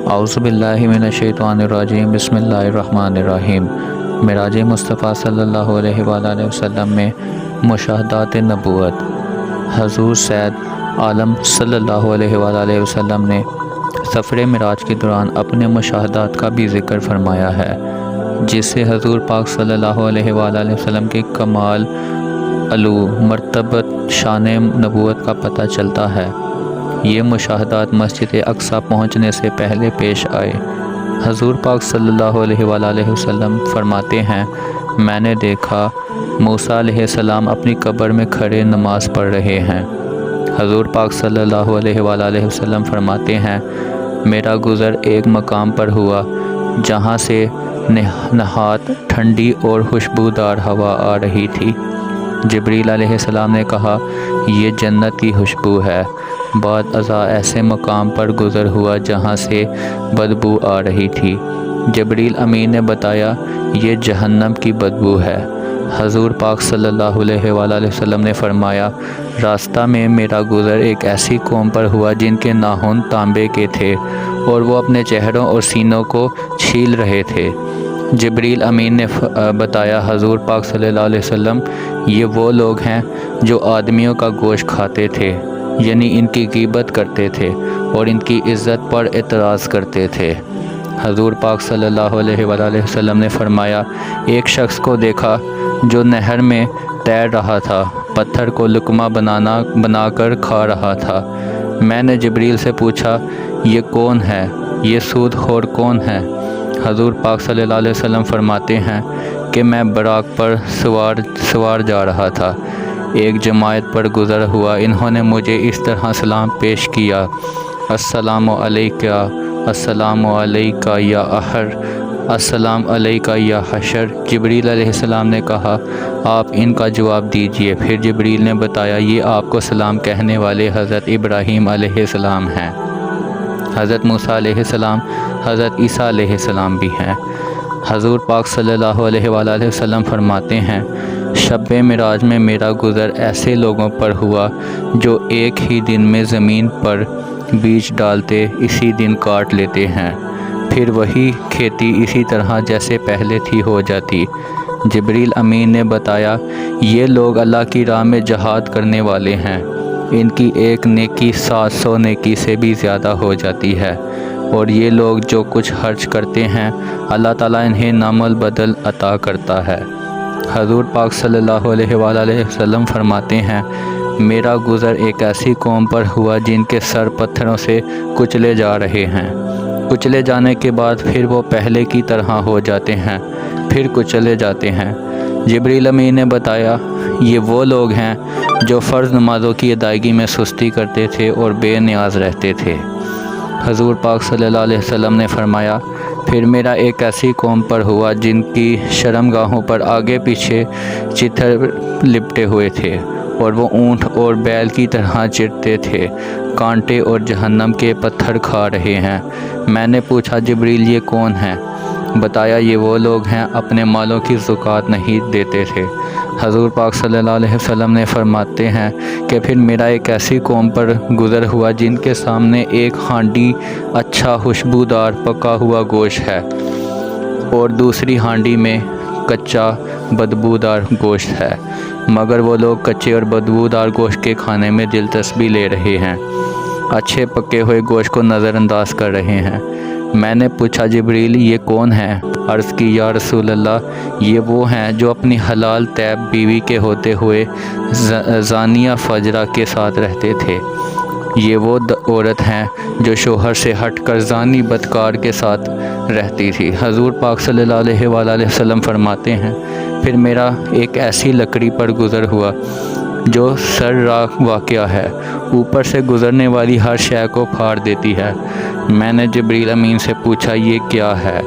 اعوذ باللہ من الشیطان الرجیم بسم اللہ الرحمن الرحیم۔ معراج مصطفیٰ صلی اللہ علیہ وآلہ وسلم میں مشاہدات نبوت۔ حضور سید عالم صلی اللہ علیہ وآلہ وسلم نے سفر معراج کے دوران اپنے مشاہدات کا بھی ذکر فرمایا ہے، جس سے حضور پاک صلی اللہ علیہ وآلہ وسلم کے کمال، علو، مرتبت، شان نبوت کا پتہ چلتا ہے۔ یہ مشاہدات مسجد اقصیٰ پہنچنے سے پہلے پیش آئے۔ حضور پاک صلی اللہ علیہ وآلہ وسلم فرماتے ہیں، میں نے دیکھا موسیٰ علیہ السلام اپنی قبر میں کھڑے نماز پڑھ رہے ہیں۔ حضور پاک صلی اللہ علیہ وآلہ وسلم فرماتے ہیں، میرا گزر ایک مقام پر ہوا جہاں سے نہایت ٹھنڈی اور خوشبودار ہوا آ رہی تھی۔ جبریل علیہ السلام نے کہا، یہ جنت کی خوشبو ہے۔ بعد ازاں ایسے مقام پر گزر ہوا جہاں سے بدبو آ رہی تھی۔ جبریل امین نے بتایا، یہ جہنم کی بدبو ہے۔ حضور پاک صلی اللہ علیہ وآلہ وسلم نے فرمایا، راستہ میں میرا گزر ایک ایسی قوم پر ہوا جن کے ناخن تانبے کے تھے اور وہ اپنے چہروں اور سینوں کو چھیل رہے تھے۔ جبریل امین نے بتایا، حضور پاک صلی اللہ علیہ وسلم، یہ وہ لوگ ہیں جو آدمیوں کا گوشت کھاتے تھے، یعنی ان کی غیبت کرتے تھے اور ان کی عزت پر اعتراض کرتے تھے۔ حضور پاک صلی اللہ علیہ وآلہ وسلم نے فرمایا، ایک شخص کو دیکھا جو نہر میں تیر رہا تھا، پتھر کو لقمہ بنا کر کھا رہا تھا۔ میں نے جبریل سے پوچھا، یہ کون ہے؟ یہ سود خور کون ہے؟ حضور پاک صلی اللہ علیہ وسلم فرماتے ہیں کہ میں براق پر سوار جا رہا تھا، ایک جماعت پر گزر ہوا، انہوں نے مجھے اس طرح سلام پیش کیا، السلام علیکہ، السلام علیکہ یا احر، السلام علیکہ یا حشر۔ جبریل علیہ السلام نے کہا، آپ ان کا جواب دیجئے۔ پھر جبریل نے بتایا، یہ آپ کو سلام کہنے والے حضرت ابراہیم علیہ السلام ہیں، حضرت موسیٰ علیہ السلام، حضرت عیسیٰ علیہ السلام بھی ہیں۔ حضور پاک صلی اللہ علیہ وآلہ وسلم فرماتے ہیں، شب معراج میں میرا گزر ایسے لوگوں پر ہوا جو ایک ہی دن میں زمین پر بیج ڈالتے اسی دن کاٹ لیتے ہیں، پھر وہی کھیتی اسی طرح جیسے پہلے تھی ہو جاتی۔ جبریل امین نے بتایا، یہ لوگ اللہ کی راہ میں جہاد کرنے والے ہیں، ان کی ایک نیکی 700 نیکی سے بھی زیادہ ہو جاتی ہے، اور یہ لوگ جو کچھ خرچ کرتے ہیں اللہ تعالیٰ انہیں نعم البدل عطا کرتا ہے۔ حضور پاک صلی اللہ علیہ وآلہ وسلم فرماتے ہیں، میرا گزر ایک ایسی قوم پر ہوا جن کے سر پتھروں سے کچلے جا رہے ہیں، کچلے جانے کے بعد پھر وہ پہلے کی طرح ہو جاتے ہیں، پھر کچلے جاتے ہیں۔ جبریل امین نے بتایا، یہ وہ لوگ ہیں جو فرض نمازوں کی ادائیگی میں سستی کرتے تھے اور بے نیاز رہتے تھے۔ حضور پاک صلی اللہ علیہ وسلم نے فرمایا، پھر میرا ایک ایسی قوم پر ہوا جن کی شرمگاہوں پر آگے پیچھے چتر لپٹے ہوئے تھے اور وہ اونٹ اور بیل کی طرح چرتے تھے، کانٹے اور جہنم کے پتھر کھا رہے ہیں۔ میں نے پوچھا، جبریل یہ کون ہیں؟ بتایا، یہ وہ لوگ ہیں اپنے مالوں کی زکوٰۃ نہیں دیتے تھے۔ حضور پاک صلی اللہ علیہ وسلم نے فرماتے ہیں کہ پھر میرا ایک ایسی قوم پر گزر ہوا جن کے سامنے ایک ہانڈی اچھا خوشبودار پکا ہوا گوشت ہے اور دوسری ہانڈی میں کچا بدبودار گوشت ہے، مگر وہ لوگ کچے اور بدبودار گوشت کے کھانے میں دلچسپی لے رہے ہیں، اچھے پکے ہوئے گوشت کو نظر انداز کر رہے ہیں۔ میں نے پوچھا، جبریل یہ کون ہیں؟ عرض کی، یا رسول اللہ، یہ وہ ہیں جو اپنی حلال طیب بیوی کے ہوتے ہوئے زانیہ فاجرہ کے ساتھ رہتے تھے۔ یہ وہ عورت ہیں جو شوہر سے ہٹ کر زانی بدکار کے ساتھ رہتی تھی۔ حضور پاک صلی اللہ علیہ وآلہ وسلم فرماتے ہیں، پھر میرا ایک ایسی لکڑی پر گزر ہوا جو سر راکھ واقع ہے، اوپر سے گزرنے والی ہر شے کو پھاڑ دیتی ہے۔ میں نے جبریل امین سے پوچھا، یہ کیا ہے؟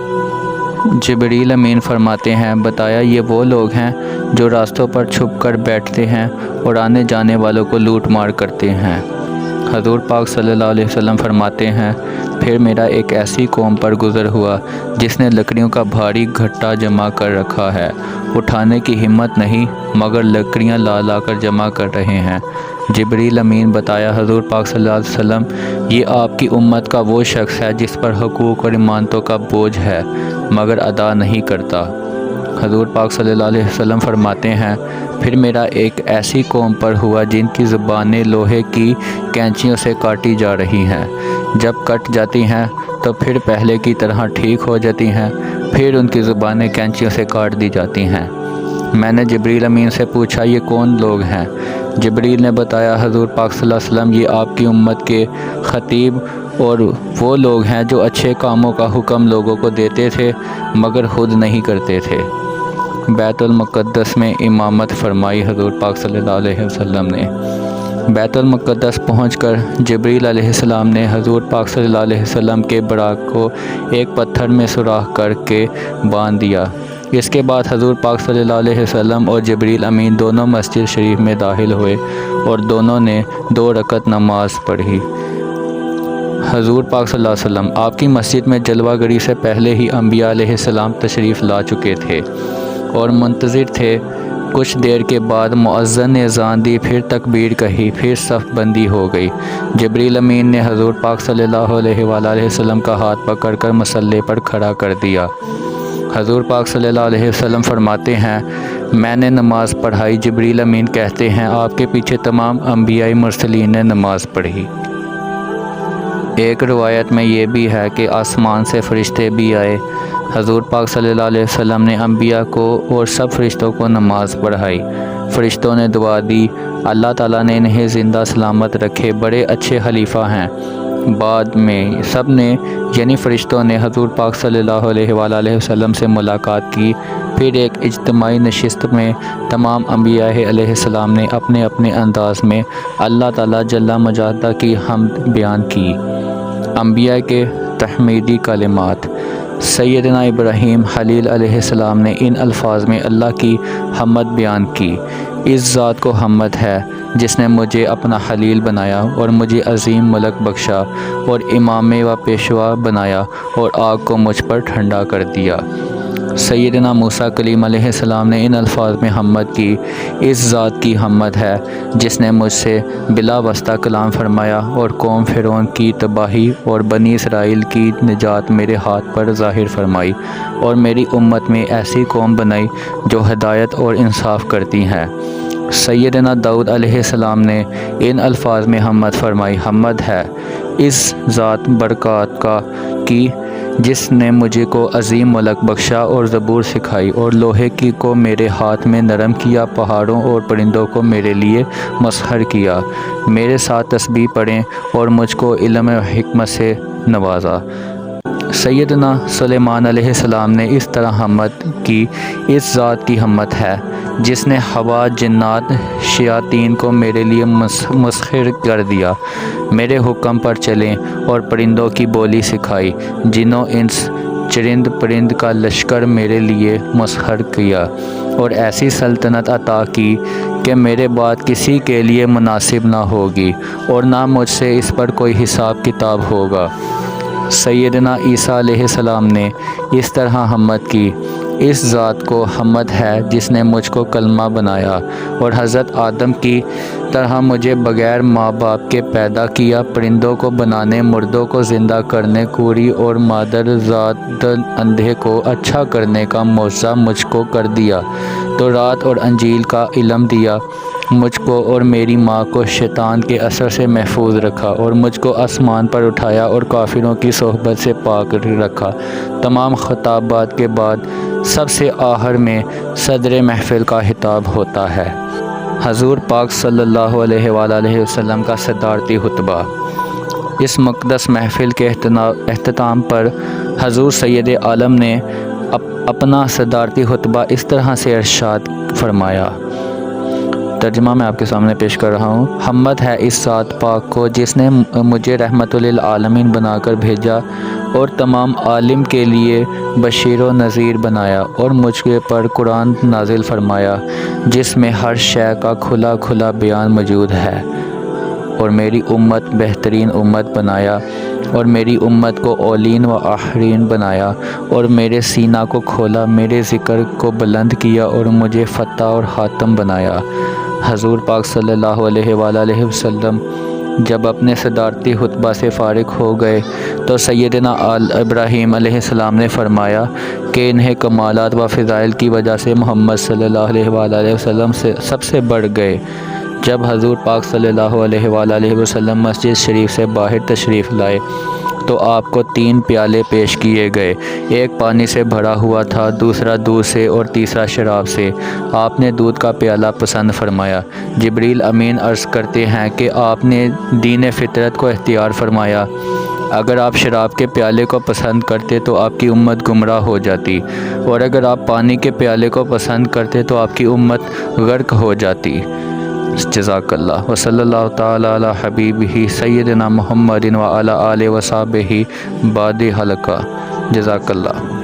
جبریل امین فرماتے ہیں، بتایا، یہ وہ لوگ ہیں جو راستوں پر چھپ کر بیٹھتے ہیں اور آنے جانے والوں کو لوٹ مار کرتے ہیں۔ حضور پاک صلی اللہ علیہ وسلم فرماتے ہیں، پھر میرا ایک ایسی قوم پر گزر ہوا جس نے لکڑیوں کا بھاری گھٹا جمع کر رکھا ہے، اٹھانے کی ہمت نہیں، مگر لکڑیاں لا کر جمع کر رہے ہیں۔ جبریل امین بتایا حضور پاک صلی اللہ علیہ وسلم یہ آپ کی امت کا وہ شخص ہے جس پر حقوق اور امانتوں کا بوجھ ہے مگر ادا نہیں کرتا۔ حضور پاک صلی اللہ علیہ وسلم فرماتے ہیں پھر میرا ایک ایسی قوم پر ہوا جن کی زبانیں لوہے کی کینچیوں سے کاٹی جا رہی ہیں، جب کٹ جاتی ہیں تو پھر پہلے کی طرح ٹھیک ہو جاتی ہیں، پھر ان کی زبانیں کینچیوں سے کاٹ دی جاتی ہیں۔ میں نے جبریل امین سے پوچھا یہ کون لوگ ہیں؟ جبریل نے بتایا حضور پاک صلی اللہ علیہ وسلم یہ آپ کی امت کے خطیب اور وہ لوگ ہیں جو اچھے کاموں کا حکم لوگوں کو دیتے تھے مگر خود نہیں کرتے تھے۔ بیت المقدس میں امامت فرمائی حضور پاک صلی اللہ علیہ وسلم نے۔ بیت المقدس پہنچ کر جبریل علیہ السلام نے حضور پاک صلی اللہ علیہ وسلم کے براق کو ایک پتھر میں سوراخ کر کے باندھ دیا۔ اس کے بعد حضور پاک صلی اللہ علیہ وسلم اور جبریل امین دونوں مسجد شریف میں داخل ہوئے اور دونوں نے 2 رکعت نماز پڑھی۔ حضور پاک صلی اللہ علیہ وسلم آپ کی مسجد میں جلوہ گری سے پہلے ہی انبیاء علیہ السلام تشریف لا چکے تھے اور منتظر تھے۔ کچھ دیر کے بعد مؤذن نے اذان دی، پھر تکبیر کہی، پھر صف بندی ہو گئی۔ جبریل امین نے حضور پاک صلی اللہ علیہ وآلہ وسلم کا ہاتھ پکڑ کر مصلی پر کھڑا کر دیا۔ حضور پاک صلی اللہ علیہ وسلم فرماتے ہیں میں نے نماز پڑھائی۔ جبریل امین کہتے ہیں آپ کے پیچھے تمام انبیاء مرسلین نے نماز پڑھی۔ ایک روایت میں یہ بھی ہے کہ آسمان سے فرشتے بھی آئے۔ حضور پاک صلی اللہ علیہ وسلم نے انبیاء کو اور سب فرشتوں کو نماز پڑھائی۔ فرشتوں نے دعا دی اللہ تعالیٰ نے انہیں زندہ سلامت رکھے، بڑے اچھے خلیفہ ہیں۔ بعد میں سب نے یعنی فرشتوں نے حضور پاک صلی اللہ علیہ وآلہ وسلم سے ملاقات کی۔ پھر ایک اجتماعی نشست میں تمام انبیاء علیہ السلام نے اپنے اپنے انداز میں اللہ تعالیٰ جل مجادہ کی حمد بیان کی۔ انبیاء کے تحمیدی کلمات۔ سیدنا ابراہیم خلیل علیہ السلام نے ان الفاظ میں اللہ کی حمد بیان کی، اس ذات کو حمد ہے جس نے مجھے اپنا خلیل بنایا اور مجھے عظیم ملک بخشا اور امام و پیشوا بنایا اور آگ کو مجھ پر ٹھنڈا کر دیا۔ سیدنا موسیٰ کلیم علیہ السلام نے ان الفاظ میں حمد کی، اس ذات کی حمد ہے جس نے مجھ سے بلا واسطہ کلام فرمایا اور قوم فرعون کی تباہی اور بنی اسرائیل کی نجات میرے ہاتھ پر ظاہر فرمائی اور میری امت میں ایسی قوم بنائی جو ہدایت اور انصاف کرتی ہیں۔ سیدنا داؤد علیہ السلام نے ان الفاظ میں حمد فرمائی، حمد ہے اس ذات برکات کا کی جس نے مجھے کو عظیم ملک بخشا اور زبور سکھائی اور لوہے کی کو میرے ہاتھ میں نرم کیا، پہاڑوں اور پرندوں کو میرے لیے مسخر کیا، میرے ساتھ تسبیح پڑھیں اور مجھ کو علم و حکمت سے نوازا۔ سیدنا سلیمان علیہ السلام نے اس طرح حمد کی، اس ذات کی حمد ہے جس نے ہوا، جنات، شیاطین کو میرے لیے مسخر کر دیا، میرے حکم پر چلیں اور پرندوں کی بولی سکھائی، جنوں انس چرند پرند کا لشکر میرے لیے مسخر کیا اور ایسی سلطنت عطا کی کہ میرے بعد کسی کے لیے مناسب نہ ہوگی اور نہ مجھ سے اس پر کوئی حساب کتاب ہوگا۔ سیدنا عیسیٰ علیہ السلام نے اس طرح حمد کی، اس ذات کو حمد ہے جس نے مجھ کو کلمہ بنایا اور حضرت آدم کی طرح مجھے بغیر ماں باپ کے پیدا کیا، پرندوں کو بنانے، مردوں کو زندہ کرنے، کوری اور مادر ذات اندھے کو اچھا کرنے کا معجزہ مجھ کو کر دیا، تورات اور انجیل کا علم دیا، مجھ کو اور میری ماں کو شیطان کے اثر سے محفوظ رکھا اور مجھ کو آسمان پر اٹھایا اور کافروں کی صحبت سے پاک رکھا۔ تمام خطابات کے بعد سب سے آخر میں صدر محفل کا خطاب ہوتا ہے۔ حضور پاک صلی اللہ علیہ وآلہ وسلم کا صدارتی خطبہ۔ اس مقدس محفل کے اختتام پر حضور سید عالم نے اپنا صدارتی خطبہ اس طرح سے ارشاد فرمایا۔ ترجمہ میں آپ کے سامنے پیش کر رہا ہوں۔ حمد ہے اس ذات پاک کو جس نے مجھے رحمت للعالمین بنا کر بھیجا اور تمام عالم کے لیے بشیر و نذیر بنایا اور مجھ پر قرآن نازل فرمایا جس میں ہر شے کا کھلا کھلا بیان موجود ہے اور میری امت بہترین امت بنایا اور میری امت کو اولین و آخرین بنایا اور میرے سینہ کو کھولا، میرے ذکر کو بلند کیا اور مجھے فتح اور خاتم بنایا۔ حضور پاک صلی اللہ علیہ وآلہ وسلم جب اپنے صدارتی خطبہ سے فارغ ہو گئے تو سیدنا ابراہیم علیہ السلام نے فرمایا کہ انہیں کمالات و فضائل کی وجہ سے محمد صلی اللہ علیہ وآلہ وسلم سے سب سے بڑھ گئے۔ جب حضور پاک صلی اللہ علیہ وآلہ وسلم مسجد شریف سے باہر تشریف لائے تو آپ کو 3 پیالے پیش کیے گئے، ایک پانی سے بھرا ہوا تھا، دوسرا دودھ سے اور تیسرا شراب سے۔ آپ نے دودھ کا پیالہ پسند فرمایا۔ جبریل امین عرض کرتے ہیں کہ آپ نے دین فطرت کو اختیار فرمایا۔ اگر آپ شراب کے پیالے کو پسند کرتے تو آپ کی امت گمراہ ہو جاتی، اور اگر آپ پانی کے پیالے کو پسند کرتے تو آپ کی امت غرق ہو جاتی۔ جزاک اللہ وصلی اللہ تعالی علی حبیبہ سیدنا محمد وعلی آلہ وصحبہ بعد حلقہ۔ جزاک اللہ۔